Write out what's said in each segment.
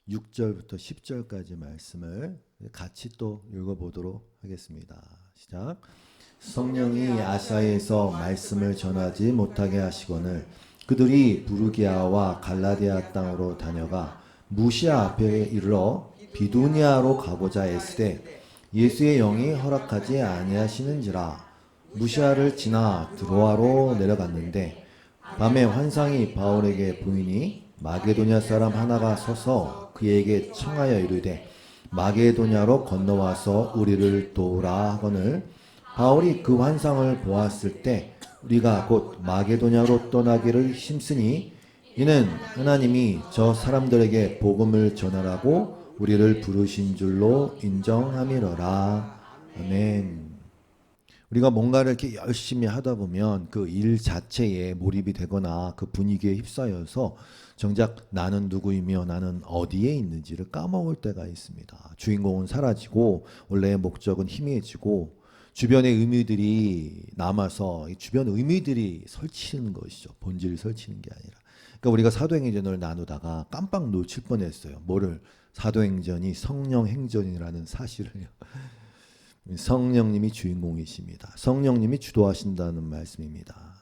6절부터 10절까지 말씀을 같이 또 읽어보도록 하겠습니다. 시작. 성령이 아시아에서 말씀을 전하지 못하게 하시거늘 그들이 부르기아와 갈라디아 땅으로 다녀가 무시아 앞에 이르러 비두니아로 가고자 애쓰되 예수의 영이 허락하지 아니하시는지라. 무시아를 지나 드로아로 내려갔는데 밤에 환상이 바울에게 보이니 마게도냐 사람 하나가 서서 그에게 청하여 이르되 마게도냐로 건너와서 우리를 도우라 하거늘 바울이 그 환상을 보았을 때 우리가 곧 마게도냐로 떠나기를 힘쓰니 이는 하나님이 저 사람들에게 복음을 전하라고 우리를 부르신 줄로 인정함이로라. 아멘. 우리가 뭔가를 이렇게 열심히 하다 보면 그 일 자체에 몰입이 되거나 그 분위기에 휩싸여서 정작 나는 누구이며 나는 어디에 있는지를 까먹을 때가 있습니다. 주인공은 사라지고 원래의 목적은 희미해지고 주변의 의미들이 남아서 이 주변 의미들이 설치는 것이죠. 본질을 설치는 게 아니라. 그러니까 우리가 사도행전을 나누다가 깜빡 놓칠 뻔했어요. 뭐를? 사도행전이 성령 행전이라는 사실을요. 성령님이 주인공이십니다. 성령님이 주도하신다는 말씀입니다.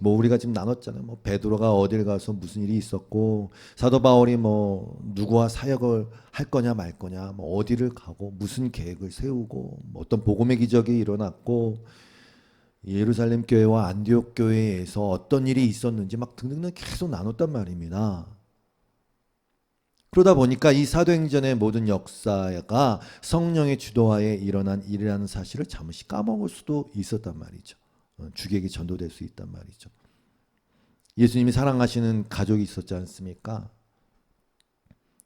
뭐 우리가 지금 나눴잖아요. 뭐 베드로가 어딜 가서 무슨 일이 있었고 사도 바울이 뭐 누구와 사역을 할 거냐 말 거냐 뭐 어디를 가고 무슨 계획을 세우고 뭐 어떤 복음의 기적이 일어났고 예루살렘 교회와 안디옥 교회에서 어떤 일이 있었는지 막 등등등 계속 나눴단 말입니다. 그러다 보니까 이 사도행전의 모든 역사가 성령의 주도하에 일어난 일이라는 사실을 잠시 까먹을 수도 있었단 말이죠. 주객이 전도될 수 있단 말이죠. 예수님이 사랑하시는 가족이 있었지 않습니까?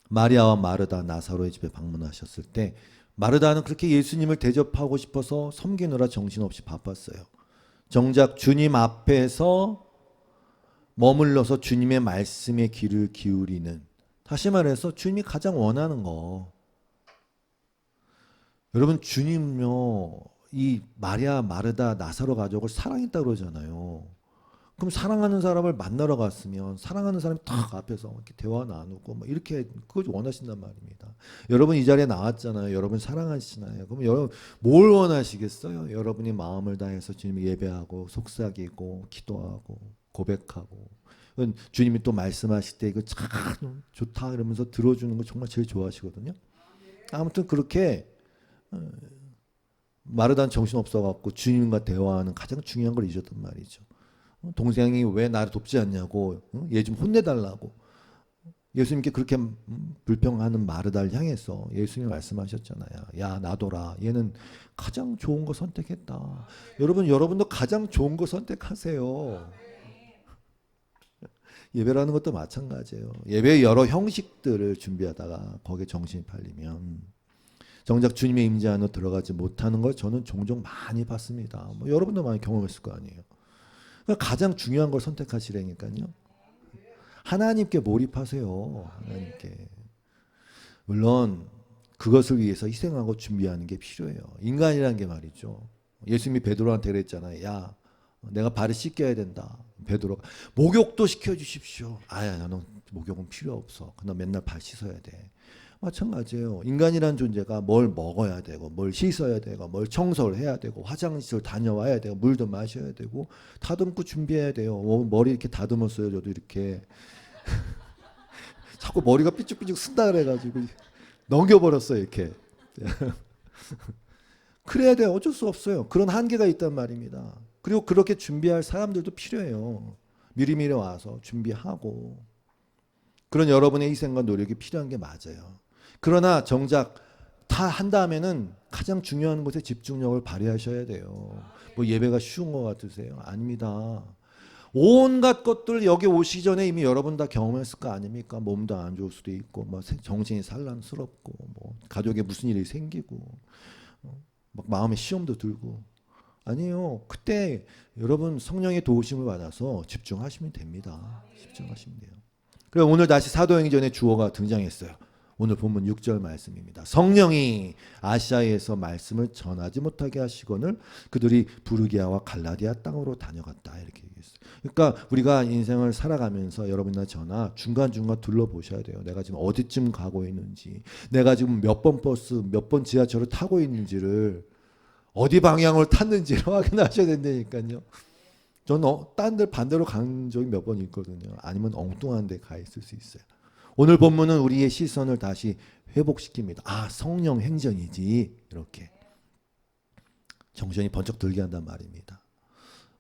마리아와 마르다 나사로의 집에 방문하셨을 때 마르다는 그렇게 예수님을 대접하고 싶어서 섬기느라 정신없이 바빴어요. 정작 주님 앞에서 머물러서 주님의 말씀에 귀를 기울이는, 다시 말해서 주님이 가장 원하는 거. 여러분, 주님은요 이 마리아 마르다 나사로 가족을 사랑했다고 그러잖아요. 그럼 사랑하는 사람을 만나러 갔으면 사랑하는 사람이 딱 앞에서 이렇게 대화 나누고 뭐 이렇게 그걸 원하신단 말입니다. 여러분 이 자리에 나왔잖아요. 여러분 사랑하시나요? 그럼 여러분 뭘 원하시겠어요? 여러분이 마음을 다해서 주님 예배하고 속삭이고 기도하고 고백하고, 주님이 또 말씀하실 때 이거 참 좋다 이러면서 들어주는 거 정말 제일 좋아하시거든요. 아무튼 그렇게 마르다는 정신없어갖고 주님과 대화하는 가장 중요한 걸 잊었단 말이죠. 동생이 왜 나를 돕지 않냐고, 얘 좀 혼내달라고 예수님께 그렇게 불평하는 마르다를 향해서 예수님이 말씀하셨잖아요. 야, 놔둬라. 얘는 가장 좋은 거 선택했다. 여러분도 가장 좋은 거 선택하세요. 예배라는 것도 마찬가지예요. 예배의 여러 형식들을 준비하다가 거기에 정신이 팔리면 정작 주님의 임재 안으로 들어가지 못하는 걸 저는 종종 많이 봤습니다. 뭐 여러분도 많이 경험했을 거 아니에요. 그러니까 가장 중요한 걸 선택하시라니까요. 하나님께 몰입하세요. 하나님께. 물론 그것을 위해서 희생하고 준비하는 게 필요해요. 인간이라는 게 말이죠. 예수님이 베드로한테 그랬잖아요. 야, 내가 발을 씻겨야 된다. 베드로가 목욕도 시켜주십시오. 아야, 나는 목욕은 필요 없어. 너 맨날 발 씻어야 돼. 마찬가지예요. 인간이라는 존재가 뭘 먹어야 되고 뭘 씻어야 되고 뭘 청소를 해야 되고 화장실 다녀와야 되고 물도 마셔야 되고 다듬고 준비해야 돼요. 머리 이렇게 다듬었어요. 저도 이렇게 자꾸 머리가 삐죽삐죽 쓴다 그래가지고 넘겨버렸어요. 이렇게. 그래야 돼요. 어쩔 수 없어요. 그런 한계가 있단 말입니다. 그리고 그렇게 준비할 사람들도 필요해요. 미리미리 와서 준비하고. 그런 여러분의 희생과 노력이 필요한 게 맞아요. 그러나 정작 다 한 다음에는 가장 중요한 곳에 집중력을 발휘하셔야 돼요. 뭐 예배가 쉬운 것 같으세요? 아닙니다. 온갖 것들 여기 오시기 전에 이미 여러분 다 경험했을 거 아닙니까? 몸도 안 좋을 수도 있고, 뭐 정신이 산란스럽고, 뭐 가족에 무슨 일이 생기고, 막 마음에 시험도 들고. 아니에요. 그때 여러분 성령의 도우심을 받아서 집중하시면 됩니다. 집중하시면 돼요. 그래 오늘 다시 사도행전의 주어가 등장했어요. 오늘 본문 6절 말씀입니다. 성령이 아시아에서 말씀을 전하지 못하게 하시거늘 그들이 부르기아와 갈라디아 땅으로 다녀갔다. 이렇게 얘기했어요. 그러니까 우리가 인생을 살아가면서 여러분이나 저나 중간중간 둘러보셔야 돼요. 내가 지금 어디쯤 가고 있는지, 내가 지금 몇 번 버스, 몇 번 지하철을 타고 있는지를, 어디 방향을 탔는지를 확인하셔야 된다니까요. 저는 딴 데 반대로 간 적이 몇 번 있거든요. 아니면 엉뚱한 데 가 있을 수 있어요. 오늘 본문은 우리의 시선을 다시 회복시킵니다. 아, 성령 행전이지. 이렇게 정신이 번쩍 들게 한단 말입니다.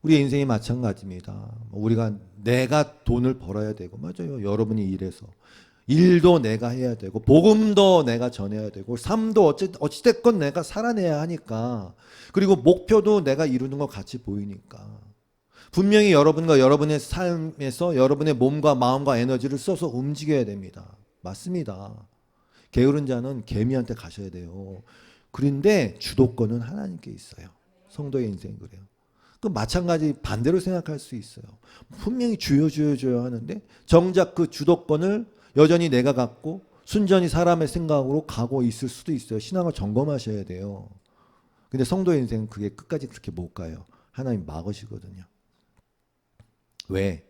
우리의 인생이 마찬가지입니다. 우리가 내가 돈을 벌어야 되고, 맞아요. 여러분이 일해서 일도 내가 해야 되고, 복음도 내가 전해야 되고, 삶도 어찌됐건 내가 살아내야 하니까, 그리고 목표도 내가 이루는 것 같이 보이니까 분명히 여러분과 여러분의 삶에서 여러분의 몸과 마음과 에너지를 써서 움직여야 됩니다. 맞습니다. 게으른 자는 개미한테 가셔야 돼요. 그런데 주도권은 하나님께 있어요. 성도의 인생은 그래요. 그 마찬가지 반대로 생각할 수 있어요. 분명히 주여 하는데 정작 그 주도권을 여전히 내가 갖고 순전히 사람의 생각으로 가고 있을 수도 있어요. 신앙을 점검하셔야 돼요. 근데 성도의 인생은 그게 끝까지 그렇게 못 가요. 하나님 막으시거든요. 왜?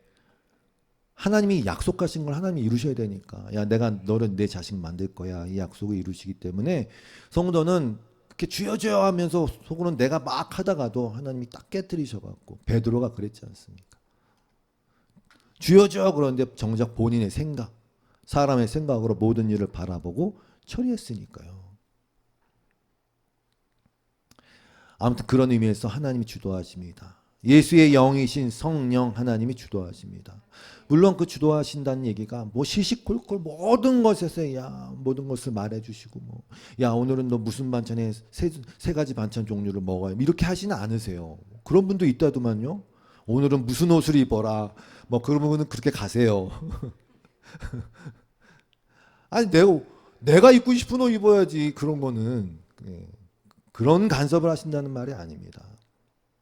하나님이 약속하신 걸 하나님이 이루셔야 되니까. 야, 내가 너를 내 자식 만들 거야. 이 약속을 이루시기 때문에 성도는 그렇게 주여 하면서 속으로는 내가 막 하다가도 하나님이 딱 깨뜨리셔갖고, 베드로가 그랬지 않습니까? 주여 그러는데 정작 본인의 생각, 사람의 생각으로 모든 일을 바라보고 처리했으니까요. 아무튼 그런 의미에서 하나님이 주도하십니다. 예수의 영이신 성령 하나님이 주도하십니다. 물론 그 주도하신다는 얘기가 뭐 시시콜콜 모든 것에서 야 모든 것을 말해주시고 뭐 야 오늘은 너 무슨 반찬에 세 가지 반찬 종류를 먹어요 이렇게 하지는 않으세요. 그런 분도 있다더만요. 오늘은 무슨 옷을 입어라 뭐 그런 분은 그렇게 가세요. 아니 내가 입고 싶은 옷 입어야지. 그런 거는 그런 간섭을 하신다는 말이 아닙니다.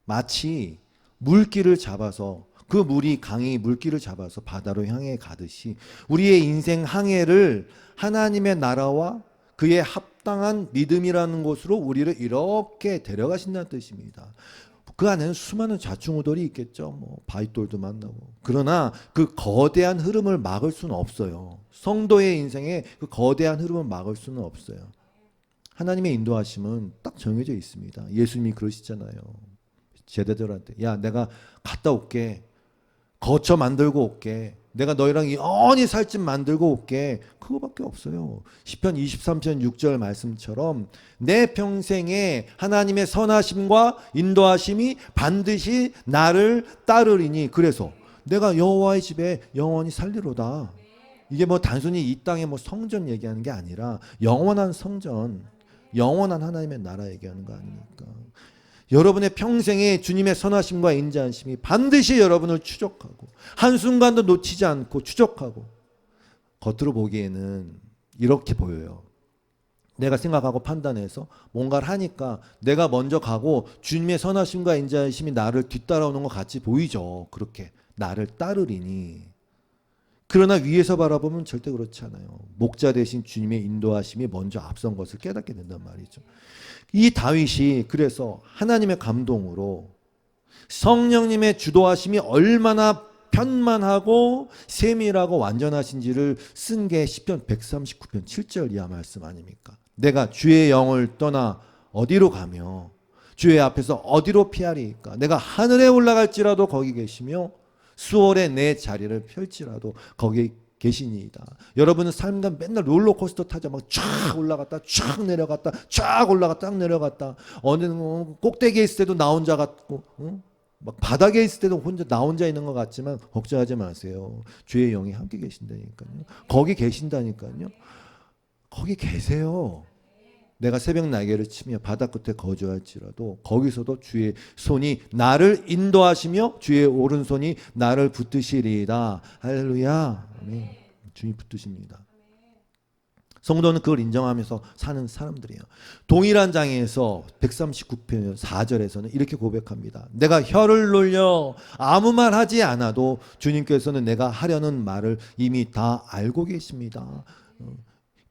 마치 물길을 잡아서 그 물이 강이 물길을 잡아서 바다로 향해 가듯이 우리의 인생 항해를 하나님의 나라와 그의 합당한 믿음이라는 곳으로 우리를 이렇게 데려가신다는 뜻입니다. 그 안에는 수많은 좌충우돌이 있겠죠. 뭐 바윗돌도 만나고. 그러나 그 거대한 흐름을 막을 수는 없어요. 성도의 인생에 그 거대한 흐름을 막을 수는 없어요. 하나님의 인도하심은 딱 정해져 있습니다. 예수님이 그러시잖아요. 제자들한테 야 내가 갔다 올게. 거처 만들고 올게. 내가 너희랑 영원히 살 집 만들고 올게. 그거밖에 없어요. 시편 23편 6절 말씀처럼 내 평생에 하나님의 선하심과 인도하심이 반드시 나를 따르리니 그래서 내가 여호와의 집에 영원히 살리로다. 이게 뭐 단순히 이 땅에 뭐 성전 얘기하는 게 아니라 영원한 성전, 영원한 하나님의 나라 얘기하는 거 아닙니까? 여러분의 평생에 주님의 선하심과 인자하심이 반드시 여러분을 추적하고 한순간도 놓치지 않고 추적하고 겉으로 보기에는 이렇게 보여요. 내가 생각하고 판단해서 뭔가를 하니까 내가 먼저 가고 주님의 선하심과 인자하심이 나를 뒤따라오는 것 같이 보이죠. 그렇게 나를 따르리니. 그러나 위에서 바라보면 절대 그렇지 않아요. 목자 대신 주님의 인도하심이 먼저 앞선 것을 깨닫게 된단 말이죠. 이 다윗이 그래서 하나님의 감동으로 성령님의 주도하심이 얼마나 편만하고 세밀하고 완전하신지를 쓴 게 시편 139편 7절 이하 말씀 아닙니까? 내가 주의 영을 떠나 어디로 가며 주의 앞에서 어디로 피하리까? 내가 하늘에 올라갈지라도 거기 계시며 수월에 내 자리를 펼지라도 거기 계시니이다. 여러분은 삶과 맨날 롤러코스터 타자 막 쫙 올라갔다 쫙 내려갔다 쫙 올라갔다 쫙 내려갔다 어느 꼭대기에 있을 때도 나 혼자 같고 막 바닥에 있을 때도 혼자 나 혼자 있는 것 같지만 걱정하지 마세요. 주의 영이 함께 계신다니까요. 거기 계신다니까요. 거기 계세요. 내가 새벽 날개를 치며 바다 끝에 거주할지라도 거기서도 주의 손이 나를 인도하시며 주의 오른손이 나를 붙드시리이다. 할렐루야. 아멘. 주님 붙드십니다. 성도는 그걸 인정하면서 사는 사람들이에요. 동일한 장에서 139편 4절에서는 이렇게 고백합니다. 내가 혀를 놀려 아무 말 하지 않아도 주님께서는 내가 하려는 말을 이미 다 알고 계십니다.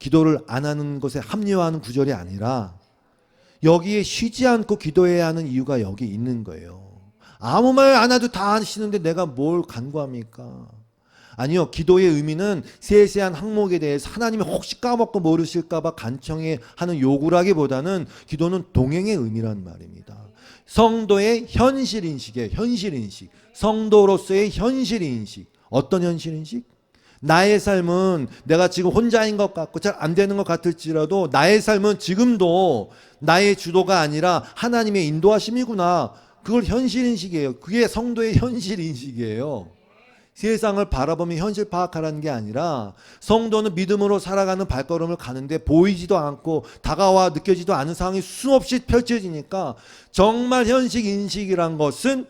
기도를 안 하는 것에 합리화하는 구절이 아니라 여기에 쉬지 않고 기도해야 하는 이유가 여기 있는 거예요. 아무 말 안 해도 다 하시는데 내가 뭘 간구합니까? 아니요. 기도의 의미는 세세한 항목에 대해서 하나님이 혹시 까먹고 모르실까봐 간청해 하는 요구라기보다는 기도는 동행의 의미란 말입니다. 성도의 현실인식이에요. 현실인식. 성도로서의 현실인식. 어떤 현실인식? 나의 삶은 내가 지금 혼자인 것 같고 잘 안 되는 것 같을지라도 나의 삶은 지금도 나의 주도가 아니라 하나님의 인도하심이구나. 그걸 현실인식이에요. 그게 성도의 현실인식이에요. 세상을 바라보며 현실 파악하라는 게 아니라 성도는 믿음으로 살아가는 발걸음을 가는데 보이지도 않고 다가와 느껴지도 않은 상황이 수없이 펼쳐지니까 정말 현실인식이란 것은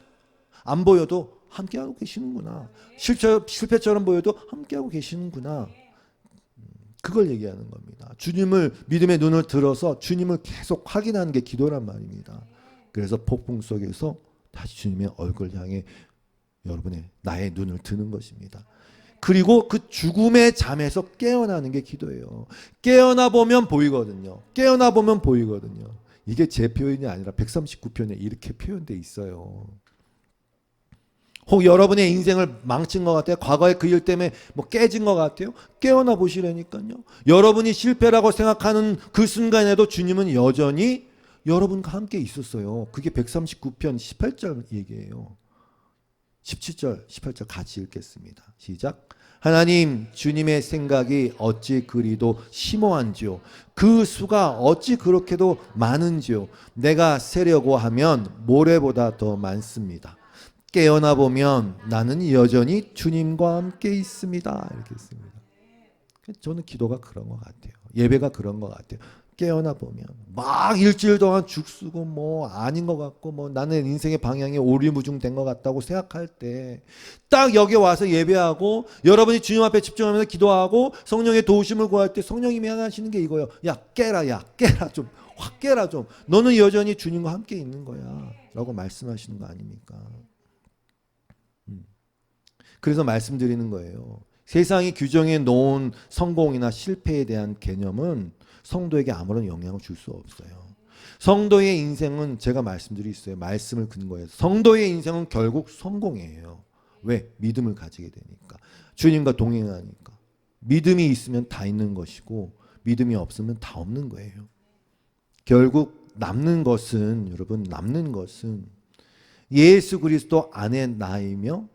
안 보여도 함께하고 계시는구나. 실패처럼 보여도 함께하고 계시는구나. 그걸 얘기하는 겁니다. 주님을 믿음의 눈을 들어서 주님을 계속 확인하는 게 기도란 말입니다. 그래서 폭풍 속에서 다시 주님의 얼굴 향해 여러분의 나의 눈을 드는 것입니다. 그리고 그 죽음의 잠에서 깨어나는 게 기도예요. 깨어나 보면 보이거든요. 깨어나 보면 보이거든요. 이게 제 표현이 아니라 139편에 이렇게 표현되어 있어요. 혹 여러분의 인생을 망친 것 같아요. 과거의 그 일 때문에 뭐 깨진 것 같아요. 깨어나 보시라니까요. 여러분이 실패라고 생각하는 그 순간에도 주님은 여전히 여러분과 함께 있었어요. 그게 139편 18절 얘기예요. 17절, 18절 같이 읽겠습니다. 시작. 하나님, 주님의 생각이 어찌 그리도 심오한지요. 그 수가 어찌 그렇게도 많은지요. 내가 세려고 하면 모래보다 더 많습니다. 깨어나 보면 나는 여전히 주님과 함께 있습니다. 이렇게 했습니다. 저는 기도가 그런 것 같아요. 예배가 그런 것 같아요. 깨어나 보면 막 일주일 동안 죽쓰고 뭐 아닌 것 같고 뭐 나는 인생의 방향이 오리무중된 것 같다고 생각할 때 딱 여기 와서 예배하고 여러분이 주님 앞에 집중하면서 기도하고 성령의 도우심을 구할 때 성령님이 하시는 게 이거예요. 야 깨라, 야 깨라, 좀 확 깨라 좀. 너는 여전히 주님과 함께 있는 거야 라고 말씀하시는 거 아닙니까? 그래서 말씀드리는 거예요. 세상이 규정해 놓은 성공이나 실패에 대한 개념은 성도에게 아무런 영향을 줄 수 없어요. 성도의 인생은 제가 말씀드렸어요. 말씀을 근거해서 성도의 인생은 결국 성공이에요. 왜? 믿음을 가지게 되니까. 주님과 동행하니까. 믿음이 있으면 다 있는 것이고 믿음이 없으면 다 없는 거예요. 결국 남는 것은 여러분 남는 것은 예수 그리스도 안에 나이며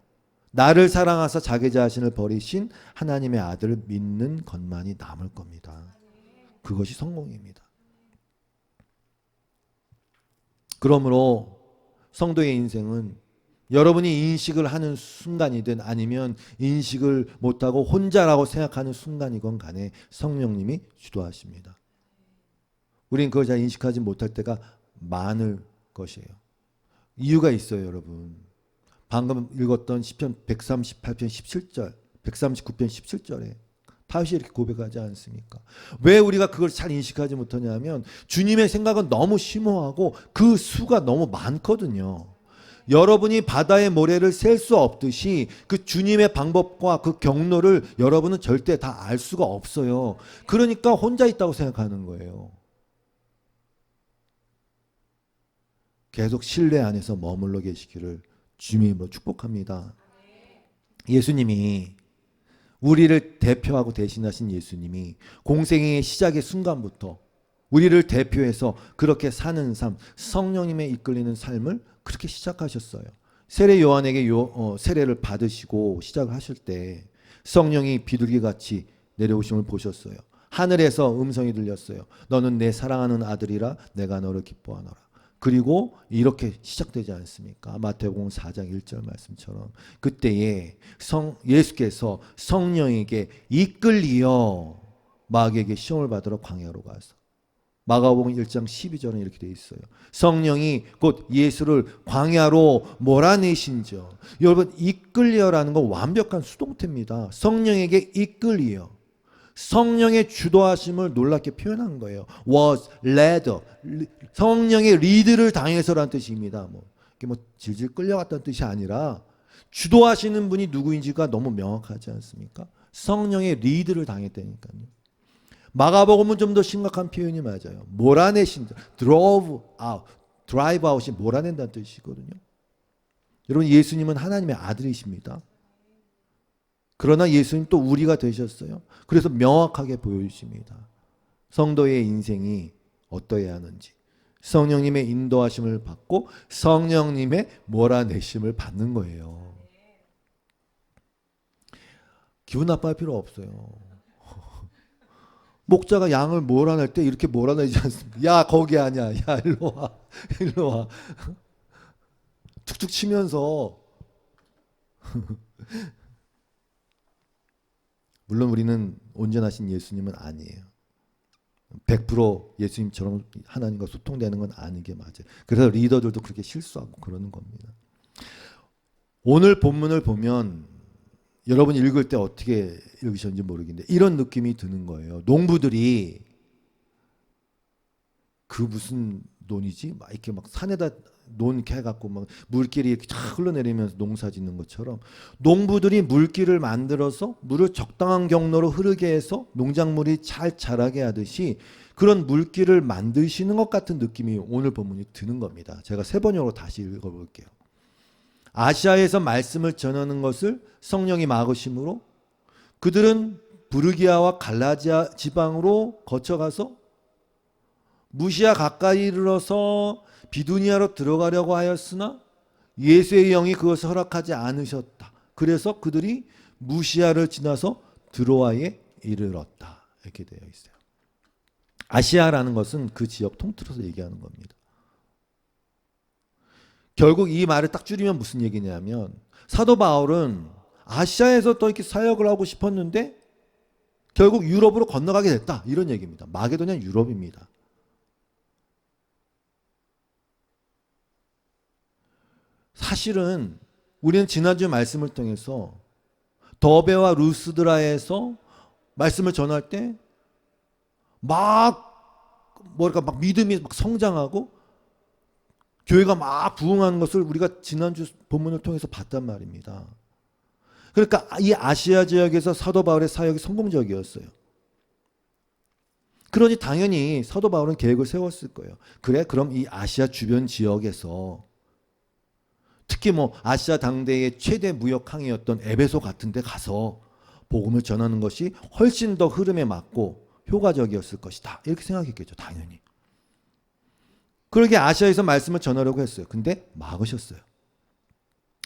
나를 사랑하사 자기 자신을 버리신 하나님의 아들을 믿는 것만이 남을 겁니다. 그것이 성공입니다. 그러므로 성도의 인생은 여러분이 인식을 하는 순간이든 아니면 인식을 못하고 혼자라고 생각하는 순간이건 간에 성령님이 주도하십니다. 우린 그걸 잘 인식하지 못할 때가 많을 것이에요. 이유가 있어요, 여러분. 방금 읽었던 시편 138편 17절, 139편 17절에 다윗이 이렇게 고백하지 않습니까? 왜 우리가 그걸 잘 인식하지 못하냐면 주님의 생각은 너무 심오하고 그 수가 너무 많거든요. 여러분이 바다의 모래를 셀 수 없듯이 그 주님의 방법과 그 경로를 여러분은 절대 다 알 수가 없어요. 그러니까 혼자 있다고 생각하는 거예요. 계속 신뢰 안에서 머물러 계시기를 주님의 이름으로 축복합니다. 예수님이 우리를 대표하고 대신하신 예수님이 공생의 시작의 순간부터 우리를 대표해서 그렇게 사는 삶, 성령님의 이끌리는 삶을 그렇게 시작하셨어요. 세례 요한에게 세례를 받으시고 시작을 하실 때 성령이 비둘기같이 내려오심을 보셨어요. 하늘에서 음성이 들렸어요. 너는 내 사랑하는 아들이라 내가 너를 기뻐하노라. 그리고 이렇게 시작되지 않습니까? 마태복음 4장 1절 말씀처럼 그때에 예수께서 성령에게 이끌리어 마귀에게 시험을 받으러 광야로 가서 마가복음 1장 12절은 이렇게 되어 있어요. 성령이 곧 예수를 광야로 몰아내신지요. 여러분 이끌리어라는 건 완벽한 수동태입니다. 성령에게 이끌리어. 성령의 주도하심을 놀랍게 표현한 거예요. was led. 성령의 리드를 당해서라는 뜻입니다. 이렇게 질질 끌려갔다는 뜻이 아니라 주도하시는 분이 누구인지가 너무 명확하지 않습니까? 성령의 리드를 당했다니까요. 마가복음은 좀 더 심각한 표현이 맞아요. 몰아내신다. drive out이 몰아낸다는 뜻이거든요. 여러분, 예수님은 하나님의 아들이십니다. 그러나 예수님 또 우리가 되셨어요. 그래서 명확하게 보여주십니다. 성도의 인생이 어떠해야 하는지. 성령님의 인도하심을 받고 성령님의 몰아내심을 받는 거예요. 기분 나빠할 필요 없어요. 목자가 양을 몰아낼 때 이렇게 몰아내지 않습니까? 야, 거기 아니야. 야, 일로 와. 일로 와. 툭툭 치면서. 물론 우리는 온전하신 예수님은 아니에요. 100% 예수님처럼 하나님과 소통되는 건 아닌 게 맞아요. 그래서 리더들도 그렇게 실수하고 그러는 겁니다. 오늘 본문을 보면 여러분 읽을 때 어떻게 읽으셨는지 모르겠는데 이런 느낌이 드는 거예요. 농부들이 그 무슨 논이지? 막 이렇게 막 산에다 논 이렇게 해갖고 막 물길이 이렇게 쫙 흘러내리면서 농사 짓는 것처럼 농부들이 물길을 만들어서 물을 적당한 경로로 흐르게 해서 농작물이 잘 자라게 하듯이 그런 물길을 만드시는 것 같은 느낌이 오늘 본문이 드는 겁니다. 제가 세 번역으로 다시 읽어볼게요. 아시아에서 말씀을 전하는 것을 성령이 막으심으로 그들은 부르기아와 갈라디아 지방으로 거쳐가서 무시아 가까이 이르러서 비두니아로 들어가려고 하였으나 예수의 영이 그것을 허락하지 않으셨다. 그래서 그들이 무시아를 지나서 드로아에 이르렀다. 이렇게 되어 있어요. 아시아라는 것은 그 지역 통틀어서 얘기하는 겁니다. 결국 이 말을 딱 줄이면 무슨 얘기냐면 사도 바울은 아시아에서 또 이렇게 사역을 하고 싶었는데 결국 유럽으로 건너가게 됐다. 이런 얘기입니다. 마게도냐는 유럽입니다. 사실은 우리는 지난주 말씀을 통해서 더베와 루스드라에서 말씀을 전할 때 막 믿음이 막 성장하고 교회가 막 부흥하는 것을 우리가 지난주 본문을 통해서 봤단 말입니다. 그러니까 이 아시아 지역에서 사도 바울의 사역이 성공적이었어요. 그러니 당연히 사도 바울은 계획을 세웠을 거예요. 그래, 그럼 이 아시아 주변 지역에서 특히 아시아 당대의 최대 무역 항이었던 에베소 같은 데 가서 복음을 전하는 것이 훨씬 더 흐름에 맞고 효과적이었을 것이다. 이렇게 생각했겠죠. 당연히. 그러게 아시아에서 말씀을 전하려고 했어요. 근데 막으셨어요.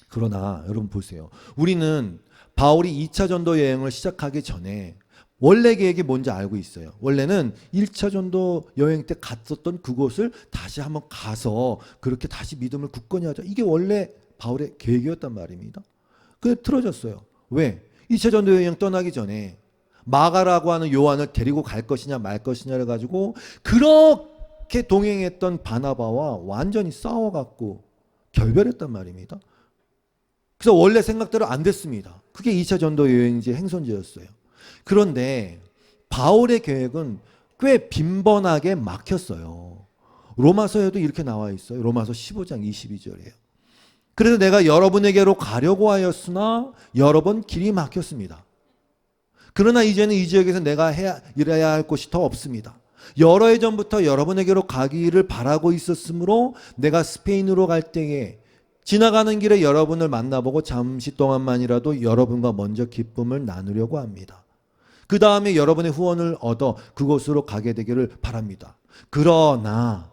그러나 여러분 보세요. 우리는 바울이 2차 전도 여행을 시작하기 전에 원래 계획이 뭔지 알고 있어요. 원래는 1차 전도 여행 때 갔었던 그곳을 다시 한번 가서 그렇게 다시 믿음을 굳건히 하자. 이게 원래 바울의 계획이었단 말입니다. 그게 틀어졌어요. 왜? 2차 전도 여행 떠나기 전에 마가라고 하는 요한을 데리고 갈 것이냐 말 것이냐를 가지고 그렇게 동행했던 바나바와 완전히 싸워갖고 결별했단 말입니다. 그래서 원래 생각대로 안 됐습니다. 그게 2차 전도 여행지 행선지였어요. 그런데 바울의 계획은 꽤 빈번하게 막혔어요. 로마서에도 이렇게 나와 있어요. 로마서 15장 22절이에요. 그래서 내가 여러분에게로 가려고 하였으나 여러 번 길이 막혔습니다. 그러나 이제는 이 지역에서 내가 일해야 할 곳이 더 없습니다. 여러 해 전부터 여러분에게로 가기를 바라고 있었으므로 내가 스페인으로 갈 때에 지나가는 길에 여러분을 만나보고 잠시 동안만이라도 여러분과 먼저 기쁨을 나누려고 합니다. 그 다음에 여러분의 후원을 얻어 그곳으로 가게 되기를 바랍니다. 그러나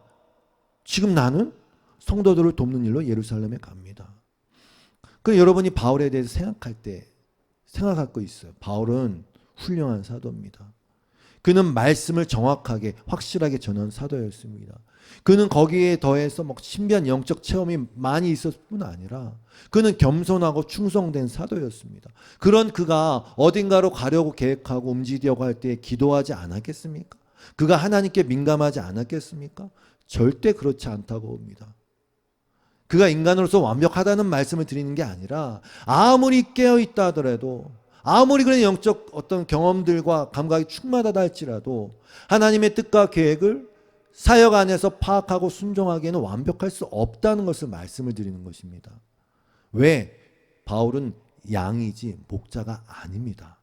지금 나는 성도들을 돕는 일로 예루살렘에 갑니다. 그럼 여러분이 바울에 대해서 생각할 거 있어요. 바울은 훌륭한 사도입니다. 그는 말씀을 정확하게 확실하게 전한 사도였습니다. 그는 거기에 더해서 신비한 영적 체험이 많이 있었을 뿐 아니라 그는 겸손하고 충성된 사도였습니다. 그런 그가 어딘가로 가려고 계획하고 움직이려고 할 때 기도하지 않았겠습니까? 그가 하나님께 민감하지 않았겠습니까? 절대 그렇지 않다고 봅니다. 그가 인간으로서 완벽하다는 말씀을 드리는 게 아니라 아무리 깨어있다 하더라도 아무리 그런 영적 어떤 경험들과 감각이 충만하다 할지라도 하나님의 뜻과 계획을 사역 안에서 파악하고 순종하기에는 완벽할 수 없다는 것을 말씀을 드리는 것입니다. 왜? 바울은 양이지 목자가 아닙니다.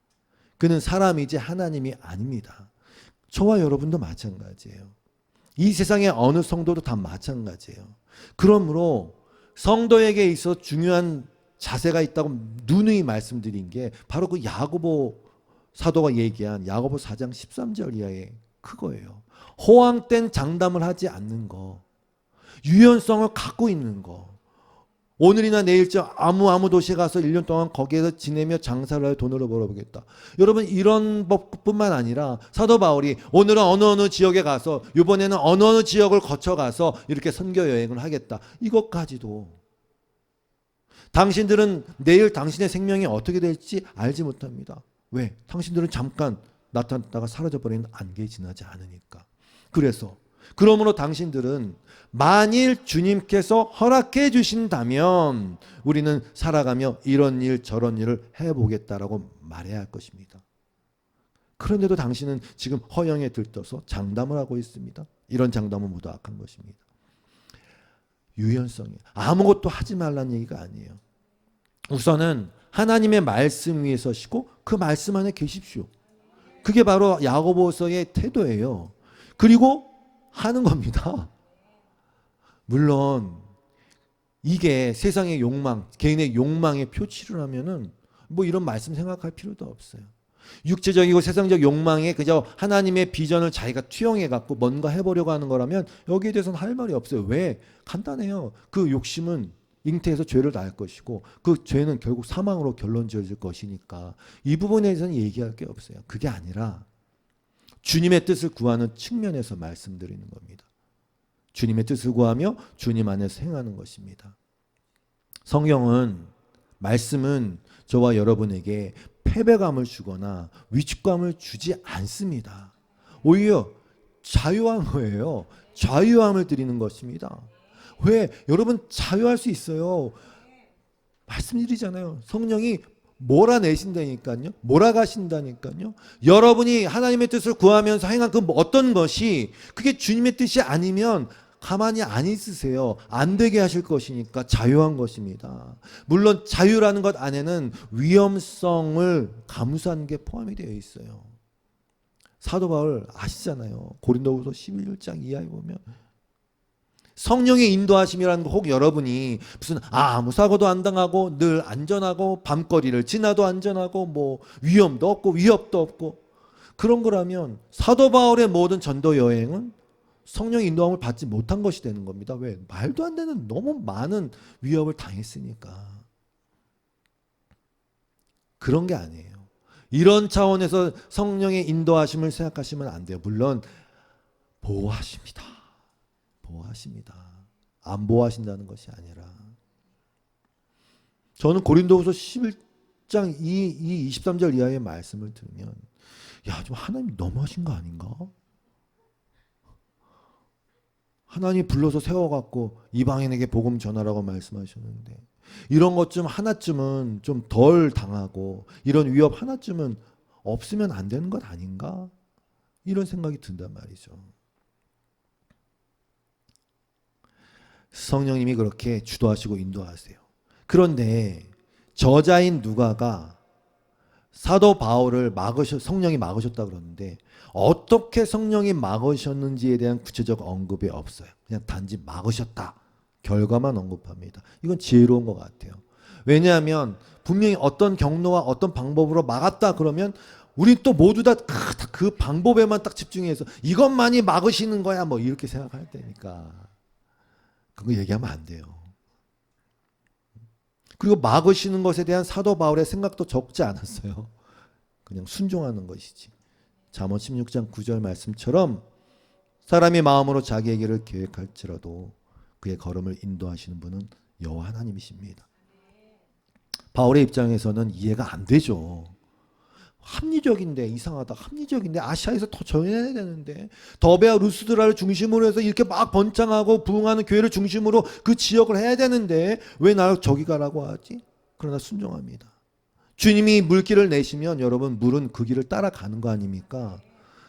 그는 사람이지 하나님이 아닙니다. 저와 여러분도 마찬가지예요. 이 세상의 어느 성도도 다 마찬가지예요. 그러므로 성도에게 있어 중요한 자세가 있다고 누누이 말씀드린 게 바로 그 야고보 사도가 얘기한 야고보 4장 13절 이하의 그거예요. 허황된 장담을 하지 않는 거, 유연성을 갖고 있는 거. 오늘이나 내일쯤 아무 도시에 가서 1년 동안 거기에서 지내며 장사를 하여 돈을 벌어보겠다. 여러분, 이런 법뿐만 아니라 사도 바울이 오늘은 어느 지역에 가서, 이번에는 어느 지역을 거쳐가서 이렇게 선교 여행을 하겠다. 이것까지도 당신들은 내일 당신의 생명이 어떻게 될지 알지 못합니다. 왜? 당신들은 잠깐 나타났다가 사라져버리는 안개에 지나지 않으니까. 그러므로 당신들은 만일 주님께서 허락해 주신다면 우리는 살아가며 이런 일 저런 일을 해보겠다라고 말해야 할 것입니다. 그런데도 당신은 지금 허영에 들떠서 장담을 하고 있습니다. 이런 장담은 모두 악한 것입니다. 유연성이에요. 아무것도 하지 말라는 얘기가 아니에요. 우선은 하나님의 말씀 위에 서시고 그 말씀 안에 계십시오. 그게 바로 야고보서의 태도예요. 그리고 하는 겁니다. 물론 이게 세상의 욕망, 개인의 욕망의 표치를 하면은 뭐 이런 말씀 생각할 필요도 없어요. 육체적이고 세상적 욕망에 그저 하나님의 비전을 자기가 투영해 갖고 뭔가 해보려고 하는 거라면 여기에 대해서는 할 말이 없어요. 왜? 간단해요. 그 욕심은 잉태해서 죄를 낳을 것이고 그 죄는 결국 사망으로 결론 지어질 것이니까 이 부분에 대해서는 얘기할 게 없어요. 그게 아니라 주님의 뜻을 구하는 측면에서 말씀드리는 겁니다. 주님의 뜻을 구하며 주님 안에서 행하는 것입니다. 성경은, 말씀은 저와 여러분에게 패배감을 주거나 위축감을 주지 않습니다. 오히려 자유한 거예요. 자유함을 드리는 것입니다. 왜? 여러분 자유할 수 있어요. 말씀드리잖아요. 성령이 몰아내신다니까요. 몰아가신다니까요. 여러분이 하나님의 뜻을 구하면서 행한 그 어떤 것이 그게 주님의 뜻이 아니면 가만히 안 있으세요. 안 되게 하실 것이니까 자유한 것입니다. 물론 자유라는 것 안에는 위험성을 감수하는 게 포함이 되어 있어요. 사도 바울 아시잖아요. 고린도후서 11장 이하에 보면 성령의 인도하심이라는 거, 혹 여러분이 무슨 아무 사고도 안 당하고 늘 안전하고 밤거리를 지나도 안전하고 뭐 위험도 없고 위협도 없고 그런 거라면 사도 바울의 모든 전도 여행은 성령의 인도함을 받지 못한 것이 되는 겁니다. 왜? 말도 안 되는 너무 많은 위협을 당했으니까. 그런 게 아니에요. 이런 차원에서 성령의 인도하심을 생각하시면 안 돼요. 물론 보호하십니다. 보호하십니다. 안 보호하신다는 것이 아니라. 저는 고린도후서 11장 23절 이하의 말씀을 들으면 좀 하나님 너무하신 거 아닌가? 하나님 불러서 세워갖고 이방인에게 복음 전하라고 말씀하셨는데 이런 것 좀 하나쯤은 좀 덜 당하고 이런 위협 하나쯤은 없으면 안 되는 것 아닌가? 이런 생각이 든단 말이죠. 성령님이 그렇게 주도하시고 인도하세요. 그런데 저자인 누가가 사도 바울을 성령이 막으셨다 그러는데 어떻게 성령이 막으셨는지에 대한 구체적 언급이 없어요. 그냥 단지 막으셨다. 결과만 언급합니다. 이건 지혜로운 것 같아요. 왜냐하면 분명히 어떤 경로와 어떤 방법으로 막았다 그러면 우리 또 모두 다 그 방법에만 딱 집중해서 이것만이 막으시는 거야 뭐 이렇게 생각할 때니까 그거 얘기하면 안 돼요. 그리고 막으시는 것에 대한 사도 바울의 생각도 적지 않았어요. 그냥 순종하는 것이지. 잠언 16장 9절 말씀처럼 사람이 마음으로 자기의 길을 계획할지라도 그의 걸음을 인도하시는 분은 여호와 하나님이십니다. 바울의 입장에서는 이해가 안 되죠. 합리적인데 이상하다. 합리적인데 아시아에서 더 전해야 되는데 더베와 루스드라를 중심으로 해서 이렇게 막 번창하고 부흥하는 교회를 중심으로 그 지역을 해야 되는데 왜 나를 저기 가라고 하지? 그러나 순종합니다. 주님이 물길을 내시면 여러분 물은 그 길을 따라가는 거 아닙니까?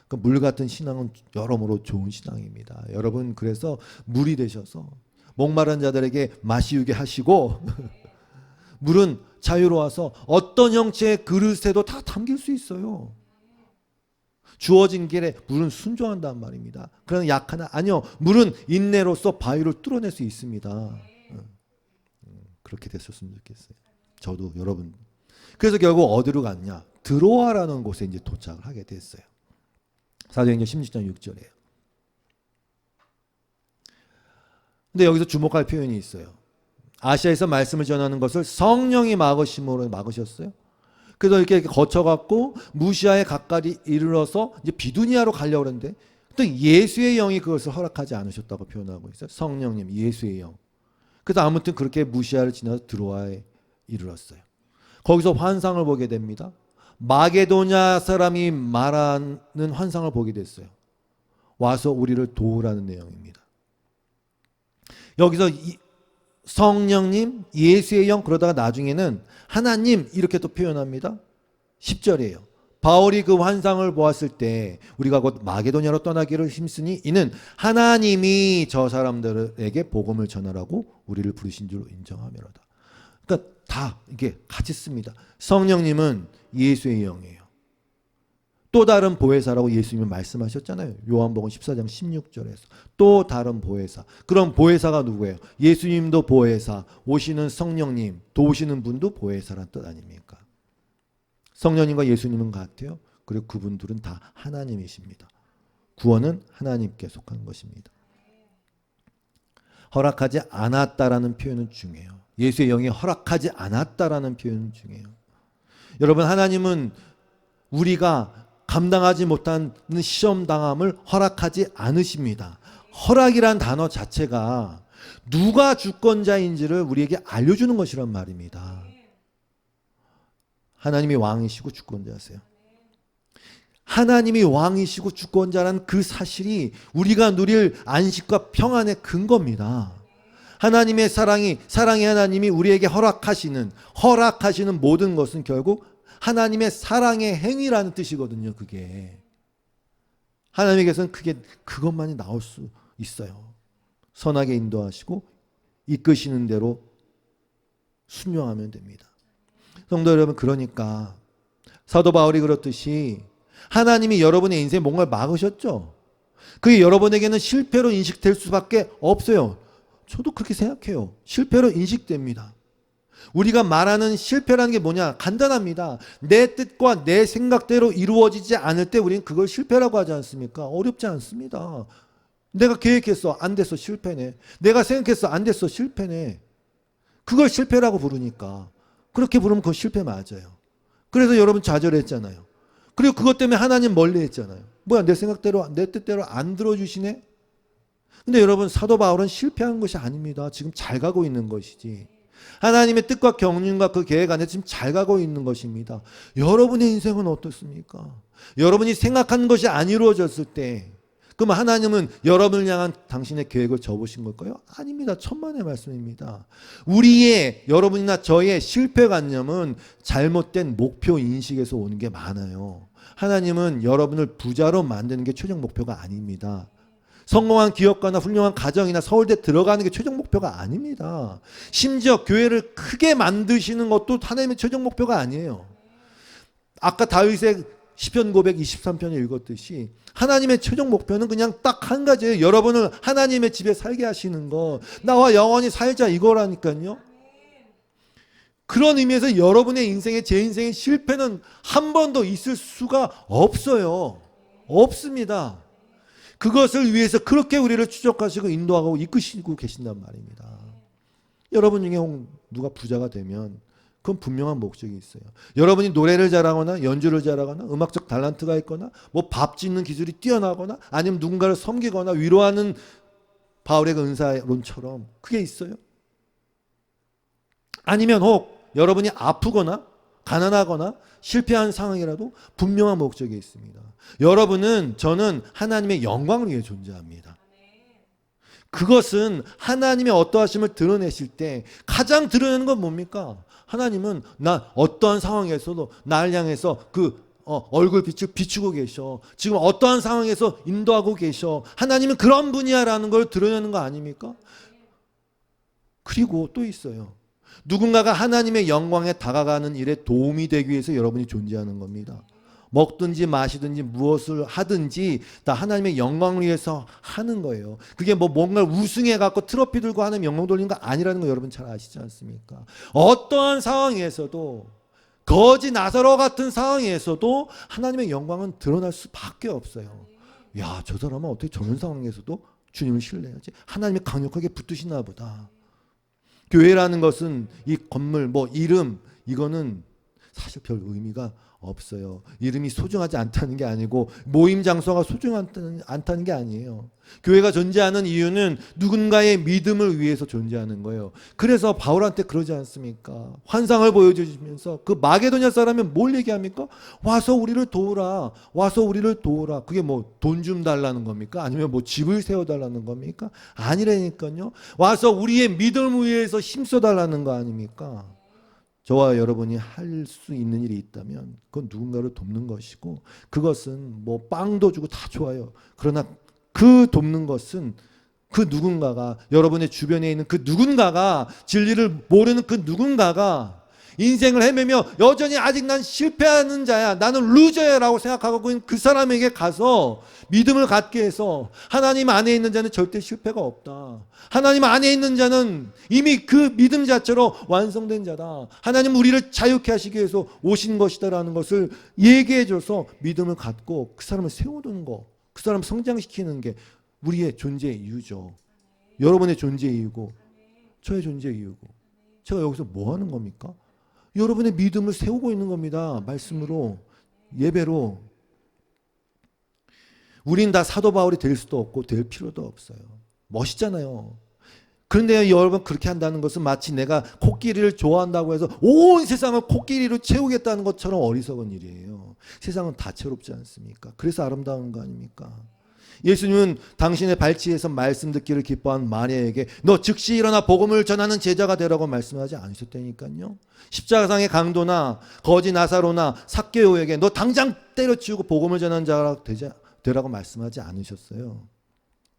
그 물 같은 신앙은 여러모로 좋은 신앙입니다. 여러분 그래서 물이 되셔서 목마른 자들에게 마시우게 하시고 물은 자유로워서 어떤 형체의 그릇에도 다 담길 수 있어요. 주어진 길에 물은 순종한단 말입니다. 그러나 약하나? 아니요. 물은 인내로서 바위를 뚫어낼 수 있습니다. 그렇게 됐었으면 좋겠어요. 저도 여러분. 그래서 결국 어디로 갔냐? 드로아라는 곳에 이제 도착을 하게 됐어요. 사도행전 16장 6절이에요. 근데 여기서 주목할 표현이 있어요. 아시아에서 말씀을 전하는 것을 성령이 막으심으로 막으셨어요. 그래서 이렇게 거쳐갖고 무시아에 가까이 이르러서 이제 비두니아로 가려고 그러는데 또 예수의 영이 그것을 허락하지 않으셨다고 표현하고 있어요. 성령님, 예수의 영. 그래서 아무튼 그렇게 무시아를 지나서 드로아에 이르렀어요. 거기서 환상을 보게 됩니다. 마게도냐 사람이 말하는 환상을 보게 됐어요. 와서 우리를 도우라는 내용입니다. 여기서 성령님, 예수의 영, 그러다가 나중에는 하나님 이렇게 또 표현합니다. 10절이에요. 바울이 그 환상을 보았을 때 우리가 곧 마게도냐로 떠나기를 힘쓰니 이는 하나님이 저 사람들에게 복음을 전하라고 우리를 부르신 줄 인정하며로다. 그러니까 다 이게 같이 씁니다. 성령님은 예수의 영이에요. 또 다른 보혜사라고 예수님이 말씀하셨잖아요. 요한복음 14장 16절에서. 또 다른 보혜사. 그럼 보혜사가 누구예요? 예수님도 보혜사, 오시는 성령님, 도우시는 분도 보혜사란 뜻 아닙니까? 성령님과 예수님은 같아요. 그리고 그분들은 다 하나님이십니다. 구원은 하나님께 속한 것입니다. 허락하지 않았다라는 표현은 중요해요. 예수의 영이 허락하지 않았다라는 표현은 중요해요. 여러분, 하나님은 우리가 감당하지 못하는 시험당함을 허락하지 않으십니다. 허락이란 단어 자체가 누가 주권자인지를 우리에게 알려주는 것이란 말입니다. 하나님이 왕이시고 주권자세요. 하나님이 왕이시고 주권자라는 그 사실이 우리가 누릴 안식과 평안의 근거입니다. 하나님의 사랑이 하나님이 우리에게 허락하시는 모든 것은 결국 하나님의 사랑의 행위라는 뜻이거든요. 그게 하나님께서는 그것만이 나올 수 있어요. 선하게 인도하시고 이끄시는 대로 순종하면 됩니다. 성도 여러분, 그러니까 사도 바울이 그렇듯이 하나님이 여러분의 인생에 뭔가를 막으셨죠. 그게 여러분에게는 실패로 인식될 수밖에 없어요. 저도 그렇게 생각해요. 실패로 인식됩니다. 우리가 말하는 실패라는 게 뭐냐? 간단합니다. 내 뜻과 내 생각대로 이루어지지 않을 때 우리는 그걸 실패라고 하지 않습니까? 어렵지 않습니다. 내가 계획했어, 안 됐어, 실패네. 내가 생각했어, 안 됐어, 실패네. 그걸 실패라고 부르니까. 그렇게 부르면 그건 실패 맞아요. 그래서 여러분 좌절했잖아요. 그리고 그것 때문에 하나님 멀리 했잖아요. 뭐야, 내 생각대로, 내 뜻대로 안 들어주시네? 근데 여러분, 사도 바울은 실패한 것이 아닙니다. 지금 잘 가고 있는 것이지. 하나님의 뜻과 경륜과 그 계획 안에 지금 잘 가고 있는 것입니다. 여러분의 인생은 어떻습니까? 여러분이 생각한 것이 안 이루어졌을 때 그럼 하나님은 여러분을 향한 당신의 계획을 접으신 걸까요? 아닙니다. 천만의 말씀입니다. 여러분이나 저의 실패관념은 잘못된 목표 인식에서 오는 게 많아요. 하나님은 여러분을 부자로 만드는 게 최종 목표가 아닙니다. 성공한 기업가나 훌륭한 가정이나 서울대 들어가는 게 최종 목표가 아닙니다. 심지어 교회를 크게 만드시는 것도 하나님의 최종 목표가 아니에요. 아까 다윗의 시편 고백 23편을 읽었듯이 하나님의 최종 목표는 그냥 딱 한 가지예요. 여러분을 하나님의 집에 살게 하시는 것. 나와 영원히 살자 이거라니까요. 그런 의미에서 여러분의 인생에 제 인생의 실패는 한 번도 있을 수가 없어요. 없습니다. 그것을 위해서 그렇게 우리를 추적하시고 인도하고 이끄시고 계신단 말입니다. 여러분 중에 누가 부자가 되면 그건 분명한 목적이 있어요. 여러분이 노래를 잘하거나 연주를 잘하거나 음악적 탤런트가 있거나 뭐 밥 짓는 기술이 뛰어나거나 아니면 누군가를 섬기거나 위로하는 바울의 은사론처럼 그게 있어요. 아니면 혹 여러분이 아프거나 가난하거나 실패한 상황이라도 분명한 목적이 있습니다. 저는 하나님의 영광을 위해 존재합니다. 그것은 하나님의 어떠하심을 드러내실 때 가장 드러내는 건 뭡니까? 하나님은 어떠한 상황에서도 나를 향해서 얼굴빛을 비추고 계셔. 지금 어떠한 상황에서 인도하고 계셔. 하나님은 그런 분이야라는 걸 드러내는 거 아닙니까? 그리고 또 있어요. 누군가가 하나님의 영광에 다가가는 일에 도움이 되기 위해서 여러분이 존재하는 겁니다. 먹든지 마시든지 무엇을 하든지 다 하나님의 영광을 위해서 하는 거예요. 그게 뭐 뭔가를 우승해 갖고 트로피 들고 하는 영광 돌리는 거 아니라는 거 여러분 잘 아시지 않습니까? 어떠한 상황에서도 거지 나사로 같은 상황에서도 하나님의 영광은 드러날 수밖에 없어요. 야, 저 사람은 어떻게 저런 상황에서도 주님을 신뢰하지? 하나님이 강력하게 붙드시나 보다. 교회라는 것은 이 건물, 뭐 이름, 이거는 사실 별 의미가 없어요. 이름이 소중하지 않다는 게 아니고 모임 장소가 소중하지 않다는 게 아니에요. 교회가 존재하는 이유는 누군가의 믿음을 위해서 존재하는 거예요. 그래서 바울한테 그러지 않습니까? 환상을 보여주시면서 그 마게도냐 사람이 뭘 얘기합니까? 와서 우리를 도우라. 와서 우리를 도우라. 그게 뭐 돈 좀 달라는 겁니까? 아니면 뭐 집을 세워달라는 겁니까? 아니라니까요. 와서 우리의 믿음을 위해서 힘써 달라는 거 아닙니까? 저와 여러분이 할 수 있는 일이 있다면 그건 누군가를 돕는 것이고, 그것은 뭐 빵도 주고 다 좋아요. 그러나 그 돕는 것은 그 누군가가, 여러분의 주변에 있는 그 누군가가, 진리를 모르는 그 누군가가 인생을 헤매며 여전히 아직 난 실패하는 자야, 나는 루저야 라고 생각하고 있는 그 사람에게 가서 믿음을 갖게 해서, 하나님 안에 있는 자는 절대 실패가 없다. 하나님 안에 있는 자는 이미 그 믿음 자체로 완성된 자다. 하나님 우리를 자유케 하시기 위해서 오신 것이다 라는 것을 얘기해줘서 믿음을 갖고 그 사람을 세우는 거, 그 사람을 성장시키는 게 우리의 존재의 이유죠. 여러분의 존재의 이유고 저의 존재의 이유고. 제가 여기서 뭐 하는 겁니까? 여러분의 믿음을 세우고 있는 겁니다. 말씀으로, 예배로. 우린 다 사도 바울이 될 수도 없고 될 필요도 없어요. 멋있잖아요. 그런데 여러분, 그렇게 한다는 것은 마치 내가 코끼리를 좋아한다고 해서 온 세상을 코끼리로 채우겠다는 것처럼 어리석은 일이에요. 세상은 다채롭지 않습니까? 그래서 아름다운 거 아닙니까? 예수님은 당신의 발치에서 말씀 듣기를 기뻐한 마리아에게 너 즉시 일어나 복음을 전하는 제자가 되라고 말씀하지 않으셨다니까요. 십자가상의 강도나 거지 나사로나 삭개오에게 너 당장 때려치우고 복음을 전하는 자가 되라고 말씀하지 않으셨어요.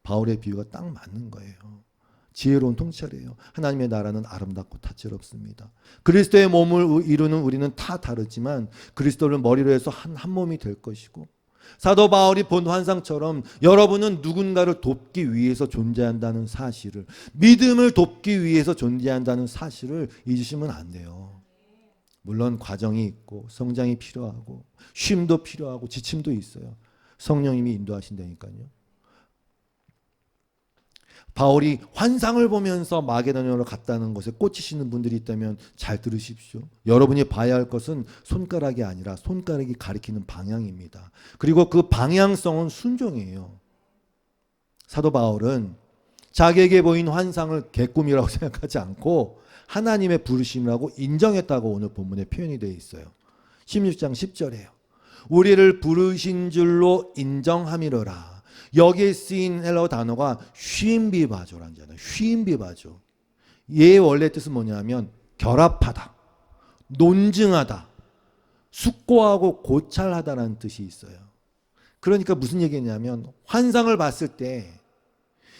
바울의 비유가 딱 맞는 거예요. 지혜로운 통찰이에요. 하나님의 나라는 아름답고 다채롭습니다. 그리스도의 몸을 이루는 우리는 다 다르지만 그리스도를 머리로 해서 한 몸이 될 것이고, 사도 바울이 본 환상처럼 여러분은 누군가를 돕기 위해서 존재한다는 사실을, 믿음을 돕기 위해서 존재한다는 사실을 잊으시면 안 돼요. 물론 과정이 있고 성장이 필요하고 쉼도 필요하고 지침도 있어요. 성령님이 인도하신다니까요. 바울이 환상을 보면서 마게도냐로 갔다는 것에 꽂히시는 분들이 있다면 잘 들으십시오. 여러분이 봐야 할 것은 손가락이 아니라 손가락이 가리키는 방향입니다. 그리고 그 방향성은 순종이에요. 사도 바울은 자기에게 보인 환상을 개꿈이라고 생각하지 않고 하나님의 부르심이라고 인정했다고 오늘 본문에 표현이 되어 있어요. 16장 10절에요. 우리를 부르신 줄로 인정함이로라. 여기에 쓰인 헬라어 단어가 쉼비바조라는 단어예요. 쉼비바조. 얘의 원래 뜻은 뭐냐면 결합하다, 논증하다, 숙고하고 고찰하다라는 뜻이 있어요. 그러니까 무슨 얘기냐면 환상을 봤을 때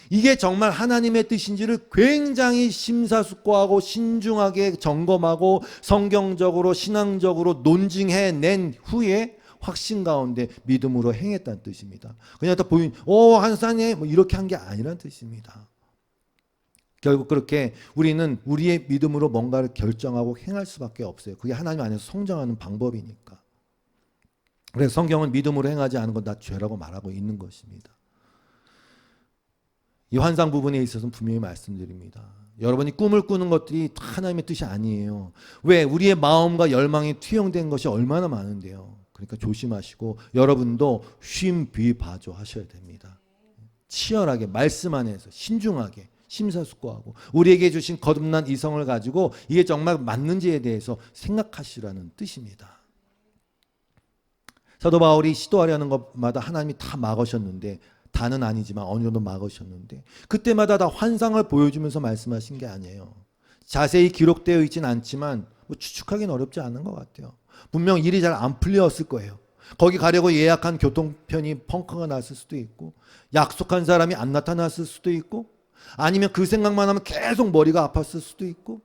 이게 정말 하나님의 뜻인지를 굉장히 심사숙고하고 신중하게 점검하고 성경적으로 신앙적으로 논증해낸 후에 확신 가운데 믿음으로 행했다는 뜻입니다. 그냥 딱 보인 환상에 뭐 이렇게 한 게 아니라는 뜻입니다. 결국 그렇게 우리는 우리의 믿음으로 뭔가를 결정하고 행할 수밖에 없어요. 그게 하나님 안에서 성장하는 방법이니까. 그래서 성경은 믿음으로 행하지 않은 건 다 죄라고 말하고 있는 것입니다. 이 환상 부분에 있어서는 분명히 말씀드립니다. 여러분이 꿈을 꾸는 것들이 다 하나님의 뜻이 아니에요. 왜? 우리의 마음과 열망이 투영된 것이 얼마나 많은데요. 그러니까 조심하시고 여러분도 쉼비바조 하셔야 됩니다. 치열하게 말씀 안에서 신중하게 심사숙고하고 우리에게 주신 거듭난 이성을 가지고 이게 정말 맞는지에 대해서 생각하시라는 뜻입니다. 사도 바울이 시도하려는 것마다 하나님이 다 막으셨는데, 다는 아니지만 어느 정도 막으셨는데, 그때마다 다 환상을 보여주면서 말씀하신 게 아니에요. 자세히 기록되어 있지는 않지만 뭐 추측하기는 어렵지 않은 것 같아요. 분명 일이 잘 안 풀렸을 거예요. 거기 가려고 예약한 교통편이 펑크가 났을 수도 있고, 약속한 사람이 안 나타났을 수도 있고, 아니면 그 생각만 하면 계속 머리가 아팠을 수도 있고,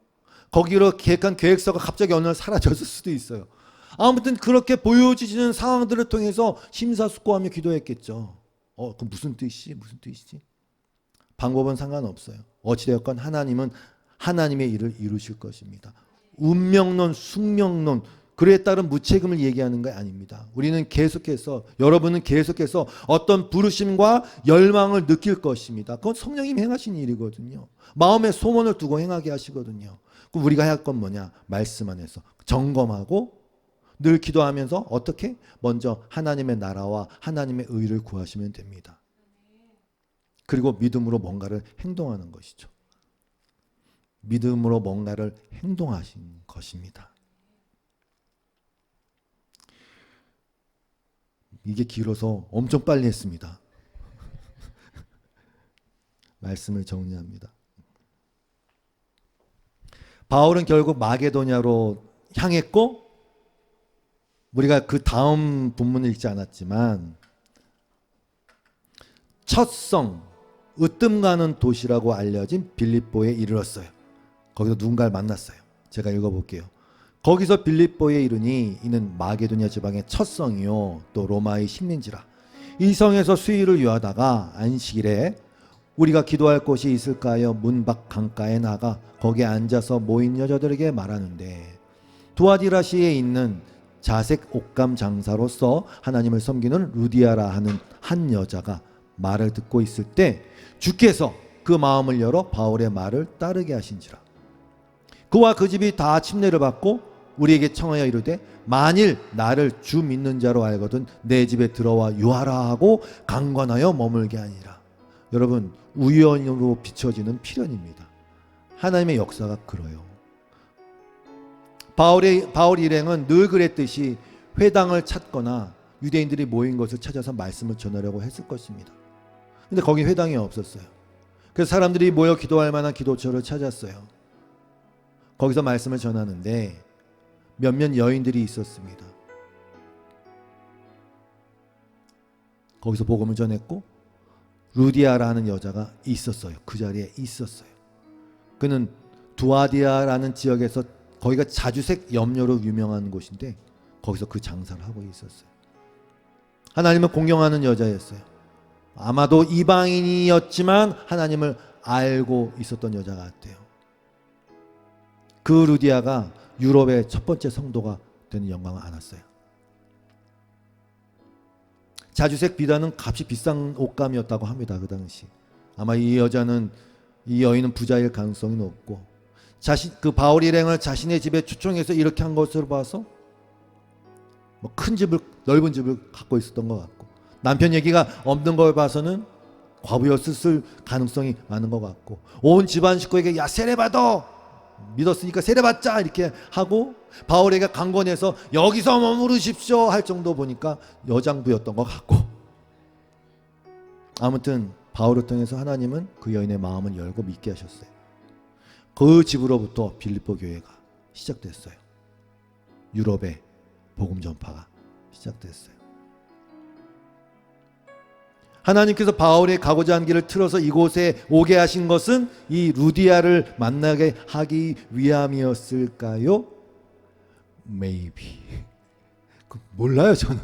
거기로 계획한 계획서가 갑자기 어느 날 사라졌을 수도 있어요. 아무튼 그렇게 보여지는 상황들을 통해서 심사숙고하며 기도했겠죠. 그 무슨 뜻이지? 무슨 뜻이지? 방법은 상관없어요. 어찌되었건 하나님은 하나님의 일을 이루실 것입니다. 운명론, 숙명론, 그에 따른 무책임을 얘기하는 게 아닙니다. 우리는 계속해서, 여러분은 계속해서 어떤 부르심과 열망을 느낄 것입니다. 그건 성령님이 행하신 일이거든요. 마음에 소원을 두고 행하게 하시거든요. 그럼 우리가 해야 할 건 뭐냐? 말씀 안에서 점검하고 늘 기도하면서 어떻게? 먼저 하나님의 나라와 하나님의 의를 구하시면 됩니다. 그리고 믿음으로 뭔가를 행동하는 것이죠. 믿음으로 뭔가를 행동하신 것입니다. 이게 길어서 엄청 빨리 했습니다. 말씀을 정리합니다. 바울은 결국 마게도냐로 향했고, 우리가 그 다음 본문을 읽지 않았지만 첫 성, 으뜸 가는 도시라고 알려진 빌립보에 이르렀어요. 거기서 누군가를 만났어요. 제가 읽어볼게요. 거기서 빌립보에 이르니 이는 마게도냐 지방의 첫 성이요 또 로마의 식민지라. 이 성에서 수일을 유하다가 안식일에 우리가 기도할 곳이 있을까요? 문 밖 강가에 나가 거기에 앉아서 모인 여자들에게 말하는데, 두아디라시에 있는 자색 옷감 장사로서 하나님을 섬기는 루디아라 하는 한 여자가 말을 듣고 있을 때 주께서 그 마음을 열어 바울의 말을 따르게 하신지라. 그와 그 집이 다 침례를 받고 우리에게 청하여 이르되 만일 나를 주 믿는 자로 알거든 내 집에 들어와 유하라 하고 강권하여 머물게 하니라. 여러분, 우연으로 비춰지는 필연입니다. 하나님의 역사가 그래요. 바울 일행은 늘 그랬듯이 회당을 찾거나 유대인들이 모인 것을 찾아서 말씀을 전하려고 했을 것입니다. 근데 거기 회당이 없었어요. 그래서 사람들이 모여 기도할 만한 기도처를 찾았어요. 거기서 말씀을 전하는데 몇몇 여인들이 있었습니다. 거기서 복음을 전했고 루디아라는 여자가 있었어요. 그 자리에 있었어요. 그는 두아디아라는 지역에서 거기가 자주색 염료로 유명한 곳인데 거기서 그 장사를 하고 있었어요. 하나님을 공경하는 여자였어요. 아마도 이방인이었지만 하나님을 알고 있었던 여자 같아요. 그 루디아가 유럽의 첫 번째 성도가 되는 영광을 안았어요. 자주색 비단은 값이 비싼 옷감이었다고 합니다. 그 당시. 아마 이 여인은 부자일 가능성이 높고, 그 바울 일행을 자신의 집에 초청해서 이렇게 한 것으로 봐서 큰 집을, 넓은 집을 갖고 있었던 것 같고, 남편 얘기가 없는 걸 봐서는 과부였을 가능성이 많은 것 같고, 온 집안 식구에게 야 세례 받아, 믿었으니까 세례 받자 이렇게 하고 바울에게 강권해서 여기서 머무르십시오 할 정도 보니까 여장부였던 것 같고, 아무튼 바울을 통해서 하나님은 그 여인의 마음을 열고 믿게 하셨어요. 그 집으로부터 빌립보 교회가 시작됐어요. 유럽의 복음 전파가 시작됐어요. 하나님께서 바울이 가고자 한 길을 틀어서 이곳에 오게 하신 것은 이 루디아를 만나게 하기 위함이었을까요? Maybe. 몰라요 저는.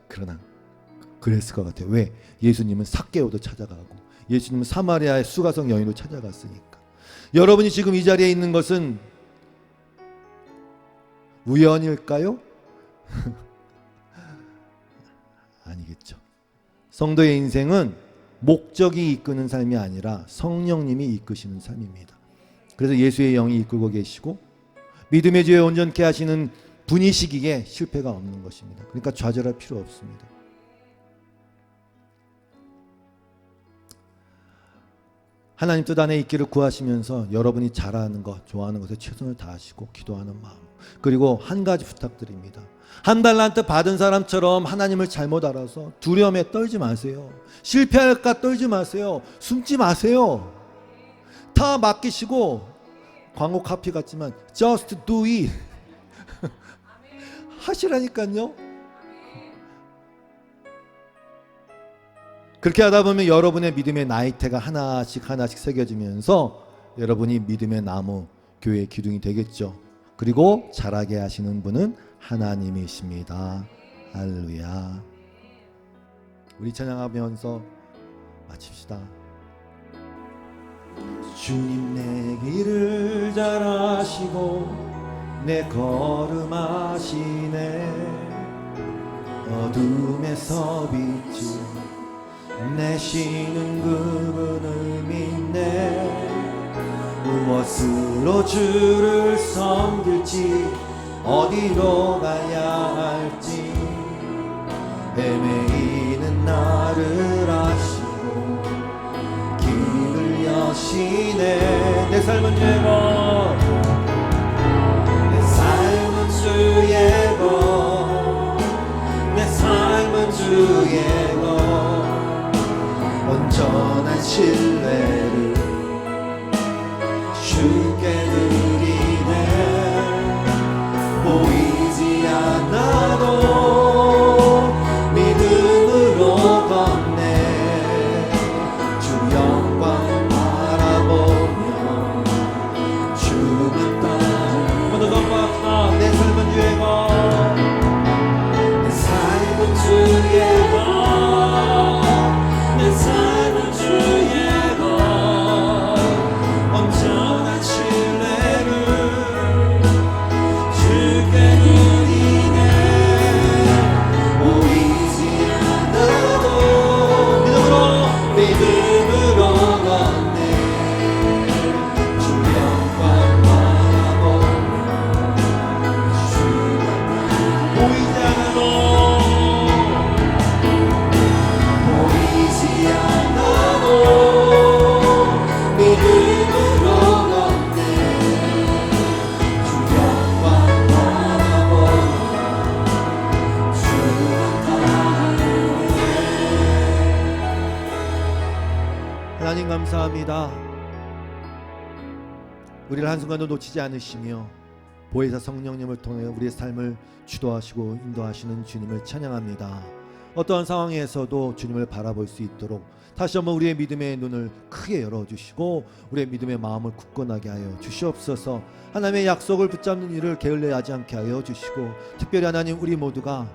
그러나 그랬을 것 같아요. 왜? 예수님은 삭개오도 찾아가고 예수님은 사마리아의 수가성 여인도 찾아갔으니까. 여러분이 지금 이 자리에 있는 것은 우연일까요? 아니겠죠. 성도의 인생은 목적이 이끄는 삶이 아니라 성령님이 이끄시는 삶입니다. 그래서 예수의 영이 이끌고 계시고 믿음의 지혜에 온전케 하시는 분이시기에 실패가 없는 것입니다. 그러니까 좌절할 필요 없습니다. 하나님 뜻 안에 있기를 구하시면서 여러분이 잘하는 것, 좋아하는 것에 최선을 다하시고 기도하는 마음, 그리고 한 가지 부탁드립니다. 한 달란트 받은 사람처럼 하나님을 잘못 알아서 두려움에 떨지 마세요. 실패할까 떨지 마세요. 숨지 마세요. 다 맡기시고, 광고 카피 같지만 just do it 하시라니까요. 그렇게 하다 보면 여러분의 믿음의 나이테가 하나씩 새겨지면서 여러분이 믿음의 나무, 교회의 기둥이 되겠죠. 그리고 자라게 하시는 분은 하나님이십니다. 할렐루야. 우리 찬양하면서 마칩시다. 주님 내 길을 잘 아시고 내 걸음 아시네. 어둠에서 빛을 내시는 그분을 믿네. 무엇으로 주를 섬길지 어디로 가야 할지 헤매이는 나를 아시고 길을 여시네. 내 삶은 죄고 내 삶은 주의 것 내 삶은 주의 것 온전한 신뢰를 주께 드리네. 보이지 않아도 믿음으로 걷네. 주 영광 바라보며 주만 따라 모두 선포합시다. 내 삶은 주의 것 내 삶은 주의 것 내 삶은 주의 것 온전한 신뢰를 주께 드리네. 보이지 않아도 믿음으로 걷네. 주 영광 바라보며 주만 보이지 않아도 믿음으로 걷네. 주 영광 바라보며 주만 따르네. 하나님 감사합니다. 우리를 한순간도 놓치지 않으시며 보혜사 성령님을 통해 우리의 삶을 주도하시고 인도하시는 주님을 찬양합니다. 어떠한 상황에서도 주님을 바라볼 수 있도록 다시 한번 우리의 믿음의 눈을 크게 열어주시고 우리의 믿음의 마음을 굳건하게 하여 주시옵소서. 하나님의 약속을 붙잡는 일을 게을리 하지 않게 하여 주시고 특별히 하나님 우리 모두가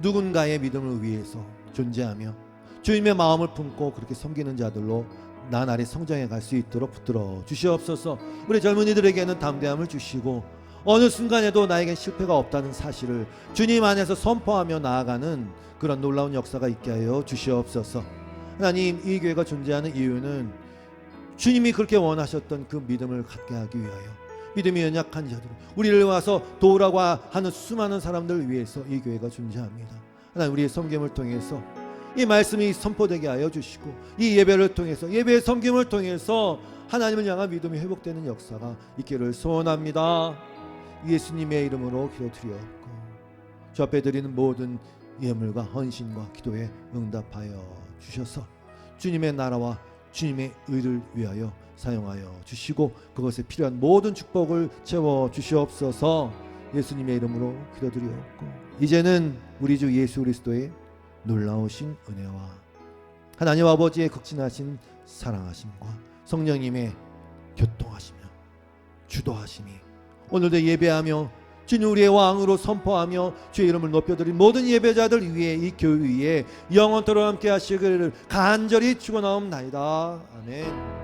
누군가의 믿음을 위해서 존재하며 주님의 마음을 품고 그렇게 섬기는 자들로 나날이 성장해 갈 수 있도록 붙들어 주시옵소서. 우리 젊은이들에게는 담대함을 주시고 어느 순간에도 나에겐 실패가 없다는 사실을 주님 안에서 선포하며 나아가는 그런 놀라운 역사가 있게 하여 주시옵소서. 하나님, 이 교회가 존재하는 이유는 주님이 그렇게 원하셨던 그 믿음을 갖게 하기 위하여 믿음이 연약한 자들, 우리를 와서 도우라고 하는 수많은 사람들을 위해서 이 교회가 존재합니다. 하나님, 우리의 섬김을 통해서 이 말씀이 선포되게 하여 주시고 이 예배를 통해서 예배의 섬김을 통해서 하나님을 향한 믿음이 회복되는 역사가 있기를 소원합니다. 예수님의 이름으로 기도드리옵고 주 앞에 드리는 모든 예물과 헌신과 기도에 응답하여 주셔서 주님의 나라와 주님의 의를 위하여 사용하여 주시고 그것에 필요한 모든 축복을 채워 주시옵소서. 예수님의 이름으로 기도드리옵고 이제는 우리 주 예수 그리스도의 놀라우신 은혜와 하나님 아버지의 극진하신 사랑하심과 성령님의 교통하시며 주도하심이 오늘도 예배하며 주님 우리의 왕으로 선포하며 주의 이름을 높여드린 모든 예배자들 위에 이 교회 위에 영원토록 함께 하시기를 간절히 축원하옵나이다. 아멘.